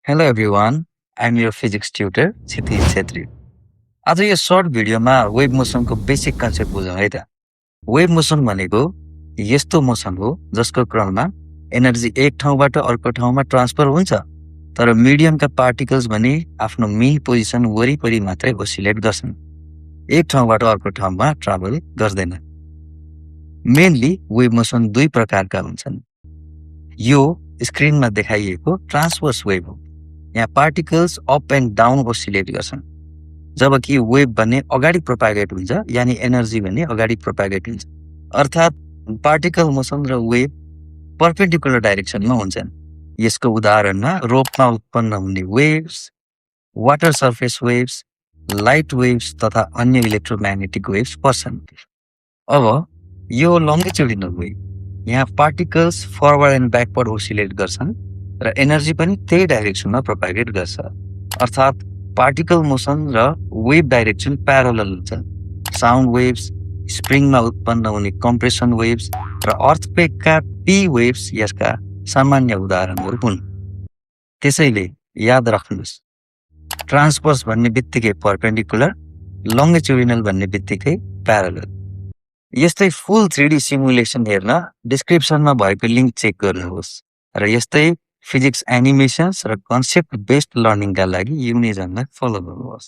Hello everyone, I'm your physics tutor, क्षितिज छेत्री। आज यो short भिडियोमा वेभ मोसनको बेसिक कन्सेप्ट बुझौँ है त। वेभ मोसन भनेको यस्तो मोसन हो जसको क्रममा एनर्जी एक ठाउँबाट अर्को ठाउँमा ट्रान्सफर हुन्छ, तर मिडियमका पार्टिकल्स भने आफ्नो मेन पोजिसन वरिपरि मात्रै ओसिलेट गर्छन्, एक ठाउँबाट अर्को ठाउँमा ट्राभल गर्दैन। मेनली वेभ मोसन दुई प्रकारका हुन्छन्। यो स्क्रिनमा देखाइएको ट्रान्सभर्स वेभ हो। यहाँ particles up and down oscillate गर्छन्, जबकि वेभ भन्ने अगाडि प्रोपागेट हुन्छ, यानि एनर्जी भन्ने अगाडि प्रोपागेट हुन्छ। अर्थात् पार्टिकल मोसन र वेभ पर्पेन्डिकुलर डाइरेक्सनमा हुन्छन्। यसको उदाहरणमा रोपमा उत्पन्न हुने waves, water surface waves, light waves तथा अन्य इलेक्ट्रोम्याग्नेटिक वेव्स पर्छन्। अब यो लङ्गिट्युडिनल वेभ, यहाँ particles forward and backward oscillate गर्छन् र एनर्जी पनि त्यही डाइरेक्सनमा प्रोपागेट गर्छ। अर्थात् पार्टिकल मोसन र वेभ डाइरेक्सन प्यारलल हुन्छ। साउन्ड वेव्स, स्प्रिङमा उत्पन्न हुने कम्प्रेसन वेव्स र अर्थक्वेकका पी वेव्स यसका सामान्य उदाहरणहरू हुन्। त्यसैले याद राख्नुहोस्, ट्रान्सभर्स भन्ने बित्तिकै पर्पेन्डिकुलर, लङ्गिट्युडिनल भन्ने बित्तिकै प्यारलल। यस्तै फुल 3D सिमुलेसन हेर्न डिस्क्रिप्सनमा भएको लिङ्क चेक गर्नुहोस् र यस्तै फिजिक्स एनिमेसन्स र कन्सेप्ट बेस्ड लर्निङका लागि युनिजनलाई फलो गर्नुहोस्।